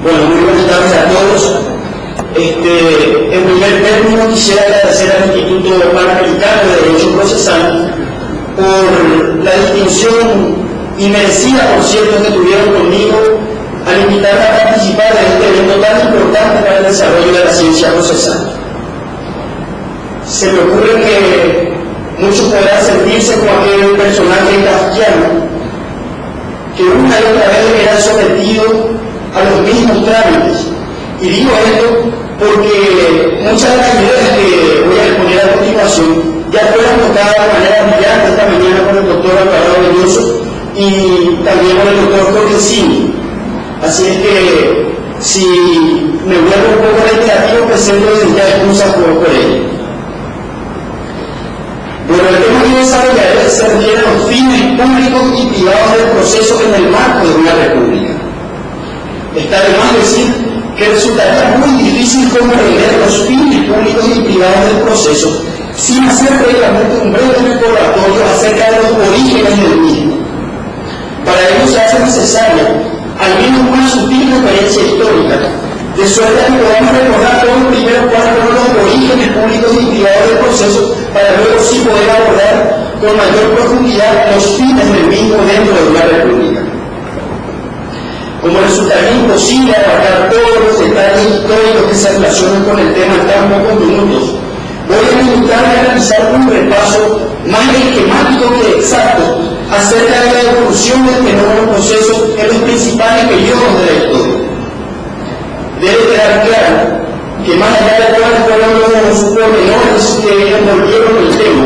Bueno, muy buenas tardes a todos. En primer término quisiera agradecer al Instituto Panamericano de Derecho Procesal por la distinción inmerecida, por cierto, que tuvieron conmigo al invitarme a participar de este evento tan importante para el desarrollo de la ciencia procesal. Se me ocurre que muchos podrán sentirse como aquel personaje kafkiano que una y otra vez era sometido a los mismos trámites. Y digo esto porque muchas de las ideas que voy a exponer a continuación ya fueron tocadas de manera brillante esta mañana por el doctor Alvarado Belloso y también por el doctor Jorge Cini. Así es que si me vuelvo un poco reiterativo, presento desde ya excusas por ello. Bueno, el tema que desarrollaré se refiere a los fines públicos y privados del proceso en el marco de una república. Está de más decir que resultaría muy difícil comprender los fines públicos y privados del proceso sin hacer previamente un breve recordatorio acerca de los orígenes del mismo. Para ello se hace necesaria al menos una sutil referencia histórica, de suerte que podamos recordar todos primero cuáles fueron los orígenes públicos y privados del proceso, para luego sí poder abordar con mayor profundidad los fines del mismo dentro de una república. Como resultaría imposible abarcar todos los detalles históricos que se relacionan con el tema en tan pocos minutos, voy a limitarme a realizar un repaso más esquemático que exacto acerca de la evolución del fenómeno proceso en los principales periodos de la historia. Debe quedar claro que más allá de cuáles fueron los pormenores que envolvieron el tema,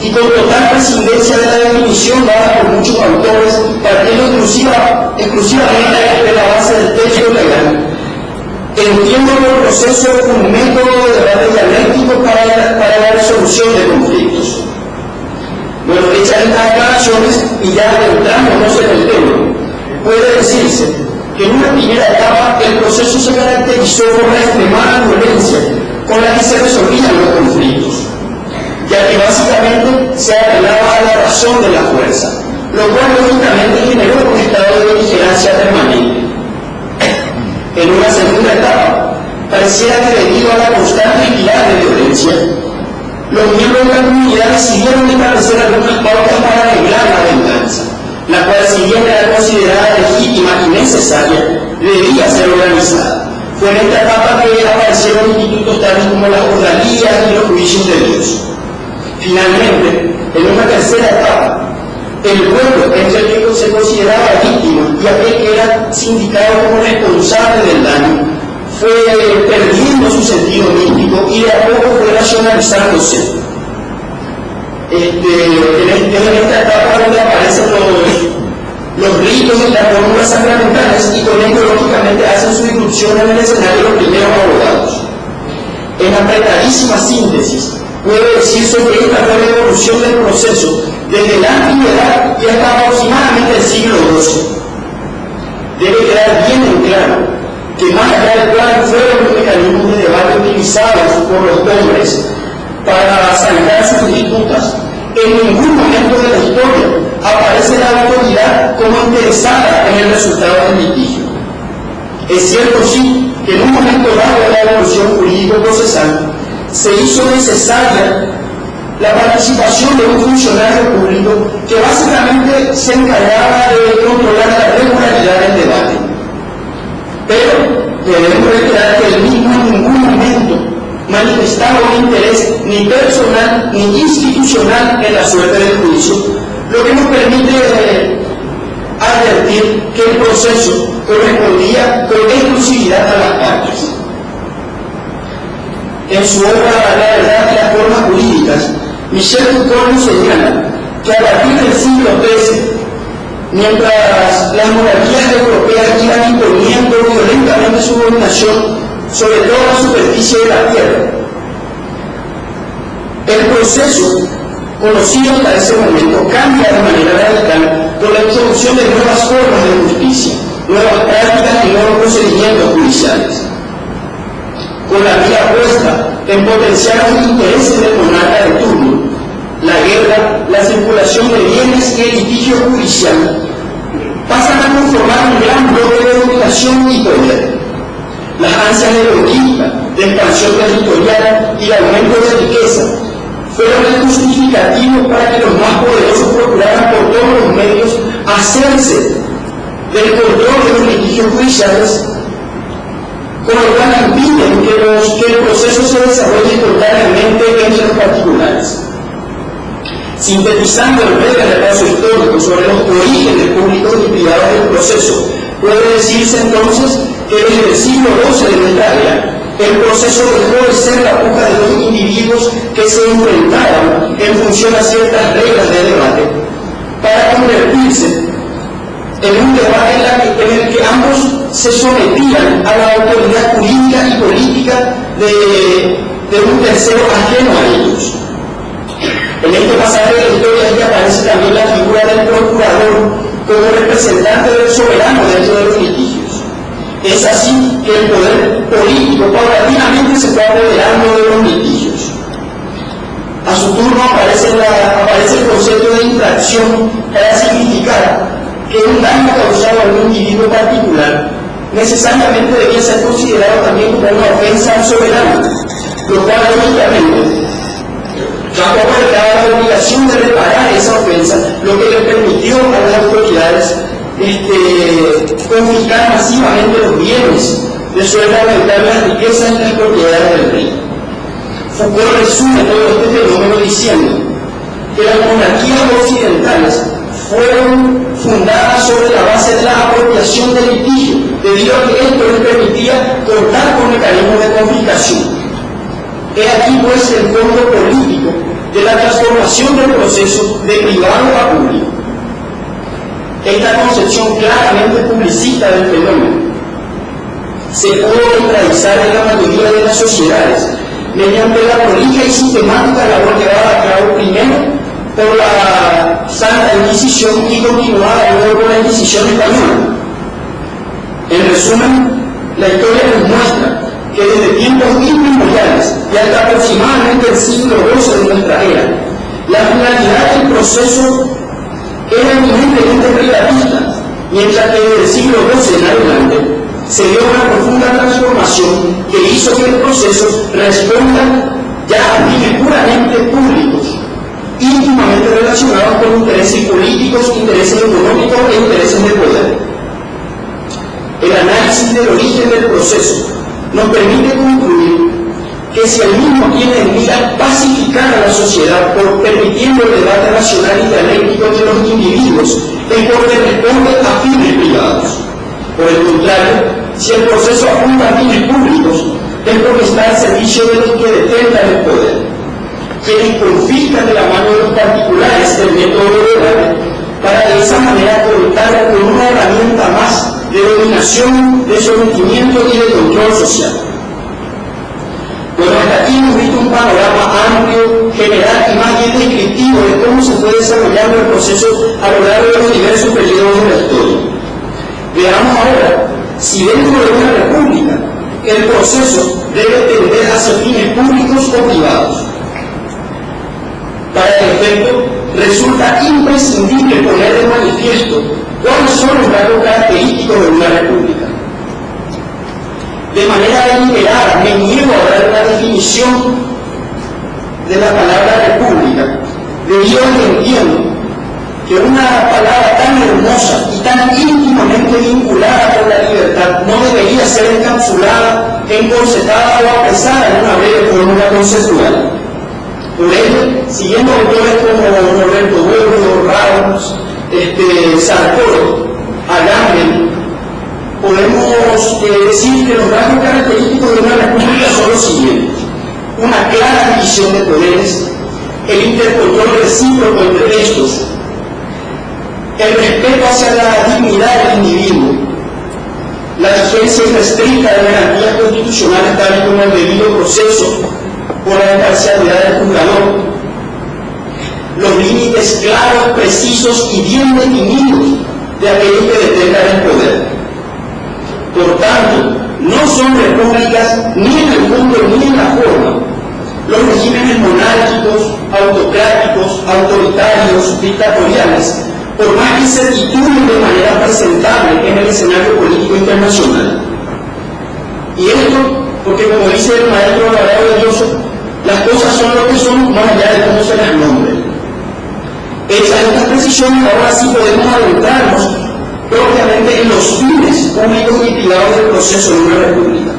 y con total prescindencia de la definición dada por muchos autores, partiendo exclusivamente de la base del texto legal, entiendo el proceso como un método de debate dialéctico para la resolución de conflictos. Bueno, hechas estas aclaraciones y ya adentrándonos en el tema, puede decirse que en una primera etapa el proceso se caracterizó por la extremada violencia con la que se resolvían los conflictos, ya que básicamente se apelaba a la razón de la fuerza, lo cual lógicamente generó un estado de vigilancia permanente. En una segunda etapa, pareciera que debido a la constante espiral de violencia, los miembros de la comunidad decidieron establecer algunas pautas para arreglar la venganza, la cual, si bien era considerada legítima y necesaria, debía ser organizada. Fue en esta etapa que aparecieron institutos tales como las ordalías y los juicios de Dios. Finalmente, en una tercera etapa, el pueblo, entre el que se consideraba víctima y aquel que era sindicado como responsable del daño, fue perdiendo su sentido místico y de a poco fue racionalizándose. En esta etapa donde aparecen los ritos y las fórmulas sacramentales, y con ello lógicamente hacen su irrupción en el escenario los primeros abogados. En apretadísima síntesis, puede decirse que esta fue la evolución del proceso desde la antigüedad y hasta aproximadamente el siglo XII. Debe quedar bien en claro que más allá de cuáles fueron los mecanismos de debate utilizados por los hombres para zanjar sus disputas, en ningún momento de la historia aparece la autoridad como interesada en el resultado del litigio. Es cierto, sí, que en un momento dado de la evolución jurídico-procesal se hizo necesaria la participación de un funcionario público que básicamente se encargaba de controlar la regularidad del debate. Pero debemos reiterar que el mismo en ningún momento manifestaba un interés ni personal ni institucional en la suerte del juicio, lo que nos permite advertir que el proceso correspondía con exclusividad a las partes. En su obra La verdad y las formas jurídicas, Michel Foucault nos señala que a partir del siglo XIII, mientras las monarquías europeas iban imponiendo violentamente su dominación sobre toda la superficie de la tierra, el proceso conocido hasta ese momento cambia de manera radical con la introducción de nuevas formas de justicia, nuevas prácticas y nuevos procedimientos judiciales, con la mira puesta en potenciar los intereses del monarca de turno, la guerra, la circulación de bienes y el litigio judicial pasan a conformar un gran bloque de dominación y poder. ganancias de logística, de expansión territorial y de aumento de riqueza fueron el justificativo para que los más poderosos procuraran por todos los medios hacerse del control de los litigios judiciales, con lo cual impiden que el proceso se desarrolle espontáneamente entre los particulares. Sintetizando el breve repaso histórico sobre los orígenes públicos y privados del proceso, puede decirse entonces que desde el siglo XII de nuestra era, el proceso dejó de ser la puja de dos individuos que se enfrentaban en función a ciertas reglas de debate, para convertirse en un debate en el que ambos se sometían a la autoridad jurídica y política de un tercero ajeno a ellos. En este pasaje de la historia es que aparece también la figura del procurador como representante del soberano dentro de los litigios. Es así que el poder político paulatinamente se fue apoderando de los litigios. A su turno aparece el concepto de infracción para significar que un daño causado a un individuo particular necesariamente debía ser considerado también como una ofensa al soberano, lo cual lógicamente Jacobo abarcaba la obligación de reparar esa ofensa, lo que le permitió a las autoridades confiscar masivamente los bienes de suerte aumentar las riquezas y las propiedades del rey. Foucault resume todo este fenómeno diciendo que las monarquías occidentales fueron fundadas sobre la base de la apropiación del litigio, debido a que esto les permitía contar con mecanismos de confiscación. He aquí pues el fondo político de la transformación del proceso de privado a público. Esta concepción claramente publicista del fenómeno se pudo neutralizar en la mayoría de las sociedades mediante la prolija y sistemática labor llevada a cabo primero por la Santa Inquisición y continuada luego por la Inquisición española. En resumen, la historia nos muestra que desde tiempos inmemoriales y hasta aproximadamente el siglo XII de nuestra era, la finalidad del proceso era eminentemente privatista, mientras que desde el siglo XII en adelante se dio una profunda transformación que hizo que el proceso responda ya a fines puramente públicos, íntimamente relacionados con intereses políticos, intereses económicos e intereses de poder. El análisis del origen del proceso nos permite concluir que si el mismo tiene en mira pacificar a la sociedad por permitiendo el debate racional y dialéctico entre los individuos, es porque responde a fines privados. Por el contrario, si el proceso apunta a fines públicos, es porque está al servicio de los que detentan el poder, quienes confiscan de la mano de los particulares el método de debate, para de esa manera contar con una herramienta más de dominación, de sometimiento y de control social. Bueno, hasta aquí hemos visto un panorama amplio, general y más bien descriptivo de cómo se fue desarrollando el proceso a lo largo de los diversos periodos de la historia. Veamos ahora si dentro de una república el proceso debe tender hacia fines públicos o privados. Para el efecto, resulta imprescindible poner de manifiesto cuáles son los rasgos característicos de una república. De manera deliberada me niego a dar una definición de la palabra república, debido a que entiendo que una palabra tan hermosa y tan íntimamente vinculada con la libertad no debería ser encapsulada, encorsetada o apresada en una breve fórmula conceptual. Por ello, siguiendo autores como Roberto Huevo, Ramos, Sartori, Agamben, podemos decir que los rasgos característicos de una república son los siguientes: una clara división de poderes, el intercontrol recíproco entre estos, el respeto hacia la dignidad del individuo, la vigencia irrestricta de garantías constitucionales tales como el debido proceso por la imparcialidad del juzgador, los límites claros, precisos y bien definidos de aquellos que detengan el poder. Por tanto, no son repúblicas ni en el fondo ni en la forma los regímenes monárquicos, autocráticos, autoritarios, dictatoriales, por más que se titulen de manera presentable en el escenario político internacional. Y esto porque como dice el maestro Alvarado de Lloso, las cosas son lo que son más allá de cómo se las nombre. Hechas estas precisiones, ahora sí podemos adentrarnos propiamente en los fines públicos y privados del proceso de una república.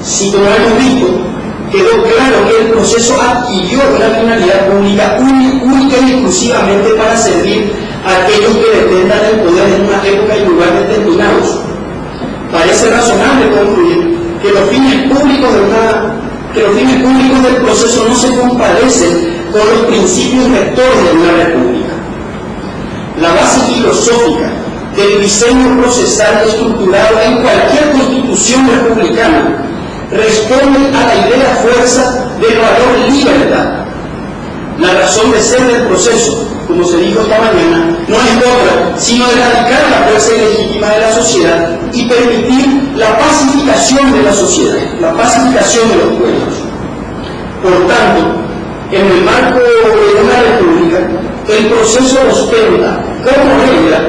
Si como hemos visto, quedó claro que el proceso adquirió una finalidad pública única y exclusivamente para servir a aquellos que detendan el poder en una época y lugar determinados. Parece razonable concluir que los fines públicos del proceso no se compadecen con los principios rectores de una república. La base filosófica del diseño procesal estructurado en cualquier constitución republicana responde a la idea fuerza del valor libertad. La razón de ser del proceso, como se dijo esta mañana, no es otra, sino erradicar la fuerza ilegítima de la sociedad y permitir la pacificación de la sociedad, la pacificación de los pueblos. Por tanto, en el marco de una república, el proceso ostenta como regla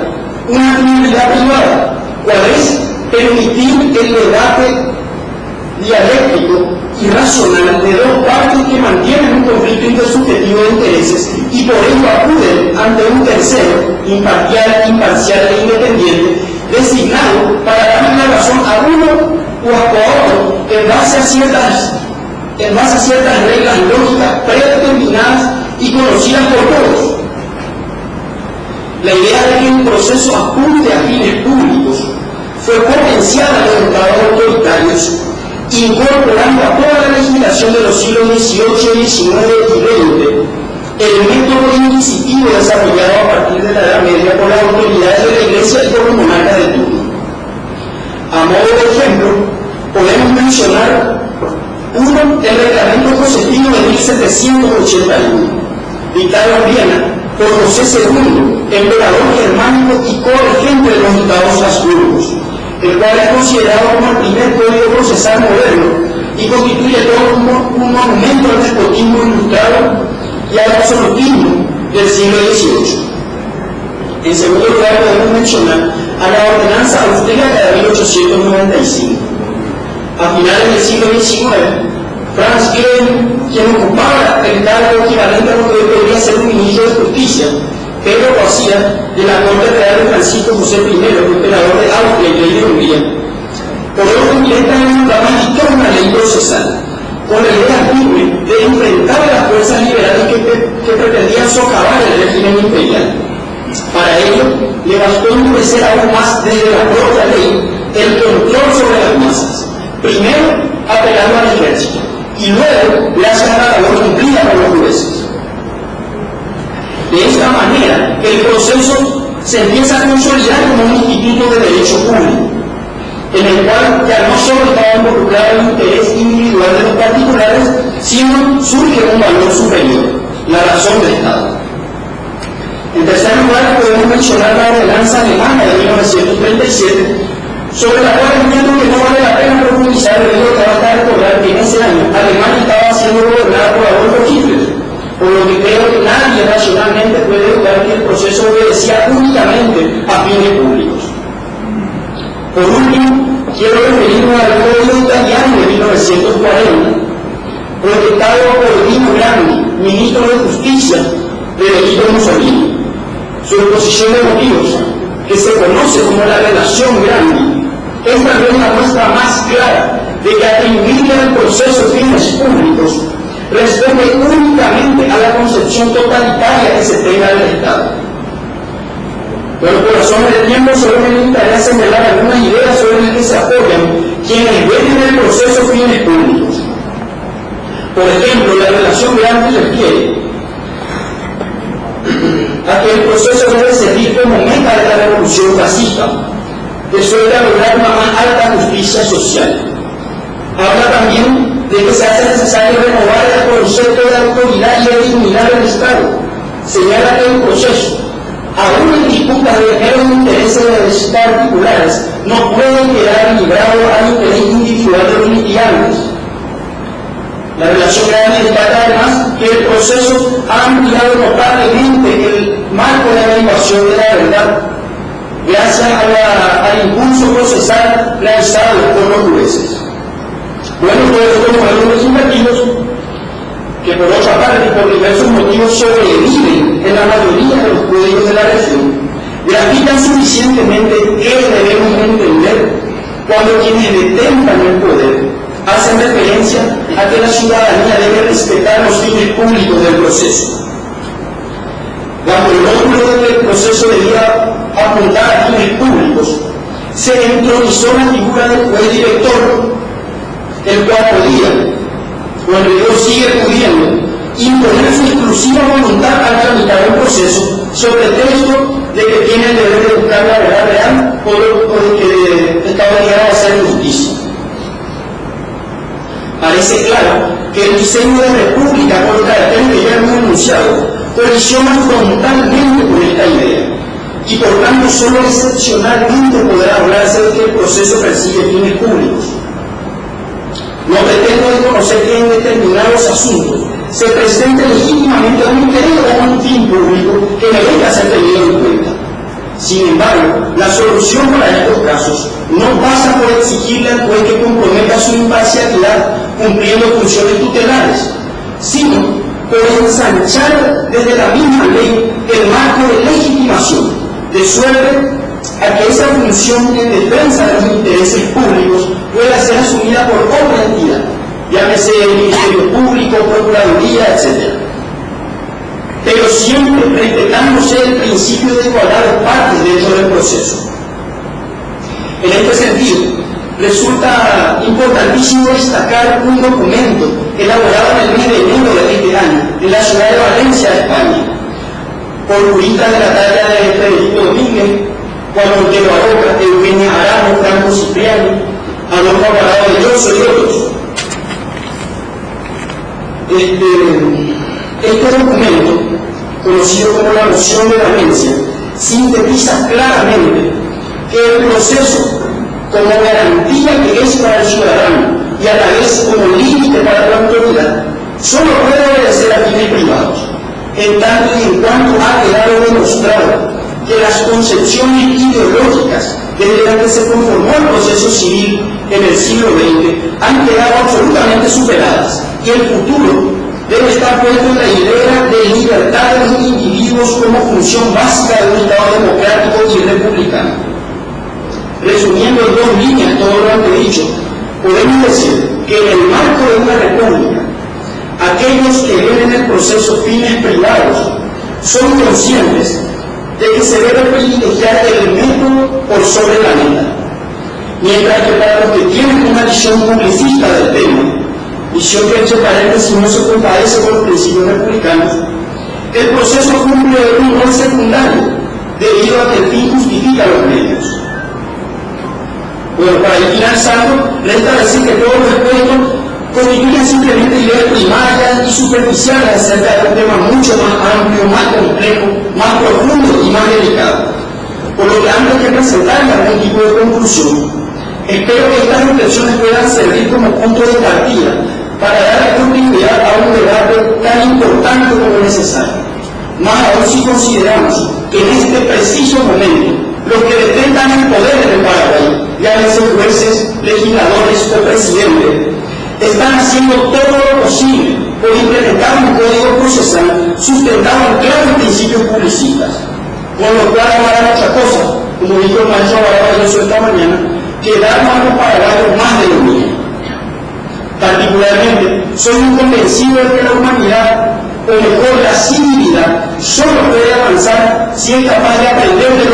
una finalidad privada, cual es permitir el debate dialéctico y racional de dos partes que mantienen un conflicto intersubjetivo de intereses y por ello acuden ante un tercero, imparcial e independiente, designado para darle la razón a uno o a otro en base a ciertas reglas lógicas predeterminadas y conocidas por todos. La idea de que el proceso apunte a fines públicos fue potenciada en los estados autoritarios, incorporando a toda la legislación de los siglos XVIII, XIX y XX el método inquisitivo desarrollado a partir de la Edad Media por las autoridades de la Iglesia y por los monarcas de turno. A modo de ejemplo, podemos mencionar uno, el reglamento josefino de 1781, dictado en Viena por José II, emperador germánico y corregente de los estados habsburgos, el cual es considerado como el primer código procesal moderno y constituye todo un monumento al despotismo ilustrado y al absolutismo del siglo XVIII. En segundo lugar, podemos mencionar a la ordenanza austríaca de 1895. A finales del siglo XIX, Franz Green, quien ocupaba el cargo equivalente a lo que podría ser un ministro de Justicia, Pedro García, de la Corte Real de Francisco José I, emperador de Austria y rey de Hungría, por orden directamente dictó una ley procesal, con la idea firme de enfrentar a las fuerzas liberales que pretendían socavar el régimen imperial. Para ello, le bastó endurecer aún más desde la propia ley el control sobre las masas, primero apelando al ejército, y luego gracias a la labor cumplida por los jueces. De esta manera, el proceso se empieza a consolidar como un instituto de derecho público, en el cual ya no solo estaba involucrado el interés individual de los particulares, sino surge un valor superior, la razón del Estado. En tercer lugar, podemos mencionar la ordenanza alemana de 1937, sobre la cual entiendo que no vale la pena profundizar debido a que basta recordar que en ese año Alemania estaba siendo gobernada por Adolf Hitler, por lo que creo que nadie racionalmente puede dudar que el proceso obedecía únicamente a fines públicos. Por último, quiero referirme al Código Italiano de 1940, protestado por Dino Grandi, ministro de Justicia de Benito Mussolini. Su exposición de motivos, que se conoce como la relación Grandi, es tal vez la muestra más clara de que atribuirle al proceso fines públicos responde únicamente a la concepción totalitaria que se tenga del Estado. Pero por razones de tiempo solo me gustaría señalar algunas ideas sobre las que se apoyan quienes ven en el proceso fines públicos. Por ejemplo, la relación Grandi refiere a que el proceso debe servir como meta de la revolución fascista, que suele lograr una más alta justicia social. Habla también de que se hace necesario renovar el concepto de autoridad y de dignidad del Estado. Señala que el proceso, aún en disputas de meros intereses particulares, no puede quedar librado al interés individual de los litigantes. La relación Grandi destaca además que el proceso ha ampliado notablemente el marco de averiguación de la verdad, gracias al impulso procesal realizado por los jueces. Bueno, pues estos modelos legislativos, que por otra parte y por diversos motivos sobreviven en la mayoría de los códigos de la región, grafican suficientemente qué debemos entender cuando quienes detentan el poder hacen referencia a que la ciudadanía debe respetar los fines públicos del proceso. Bajo el rótulo de que el proceso debía apuntar a fines públicos, se entronizó la figura del juez director, el cual podía, o en rigor sigue pudiendo, imponer su exclusiva voluntad al tramitar un proceso sobre texto de que tiene el deber de buscar la verdad real o de que está obligado a hacer justicia. Parece claro que el diseño de república, por el carácter que ya hemos enunciado, colisiona frontalmente con esta idea y por tanto solo excepcionalmente podrá hablarse de que el proceso persigue fines públicos. No pretendo desconocer que en determinados asuntos se presente legítimamente un interés o un fin público que merezca ser tenido en cuenta. Sin embargo, la solución para estos casos no pasa por exigirle al juez que comprometa su imparcialidad cumpliendo funciones tutelares, sino por ensanchar desde la misma ley el marco de legitimación, de suerte a que esa función en defensa de los intereses públicos pueda ser asumida por otra entidad, llámese el Ministerio Público, Procuraduría, etc. Pero siempre respetándose el principio de igualdad de partes dentro del proceso. En este sentido, resulta importantísimo destacar un documento elaborado en el mes de enero de este año en la ciudad de Valencia, España, por juristas de la talla de Federico Domínguez, Juan Montero Aroca, Eugenia Aramo, Franco Cipriani, Adolfo Alvarado de Lloso y otros. Este documento, conocido como la moción de Valencia, sintetiza claramente que el proceso, como garantía que es para el ciudadano y a la vez como límite para la autoridad, solo puede obedecer a fines privados, en tanto y en cuanto ha quedado demostrado que las concepciones ideológicas desde las que se conformó el proceso civil en el siglo XX han quedado absolutamente superadas y el futuro debe estar puesto en la idea de libertad de los individuos como función básica de un Estado democrático y republicano. Resumiendo en dos líneas todo lo antedicho, podemos decir que en el marco de una república, aquellos que ven en el proceso fines privados son conscientes de que se debe privilegiar el método por sobre la meta, mientras que para los que tienen una visión publicista del tema, visión que entre paréntesis no se compadece con los principios republicanos, el proceso cumple un rol secundario debido a que el fin justifica los medios. Bueno, para ir finalizando, resta decir que todos los expuestos constituyen simplemente ideas primarias y superficiales acerca de un tema mucho más amplio, más complejo, más profundo y más delicado. Por lo que antes de presentarle algún tipo de conclusión, espero que estas reflexiones puedan servir como punto de partida para dar continuidad a un debate tan importante como necesario. Más aún si consideramos que en este preciso momento los que detentan el poder en el Paraguay, llámense jueces, legisladores o presidentes, están haciendo todo lo posible por implementar un código procesal sustentado en claros principios publicistas, con lo cual no harán otra cosa, como dijo el maestro Alvarado esta mañana, que darnos a los paraguayos más de lo mismo. Particularmente, soy un convencido de que la humanidad, o mejor la civilidad, solo puede avanzar si es capaz de aprender de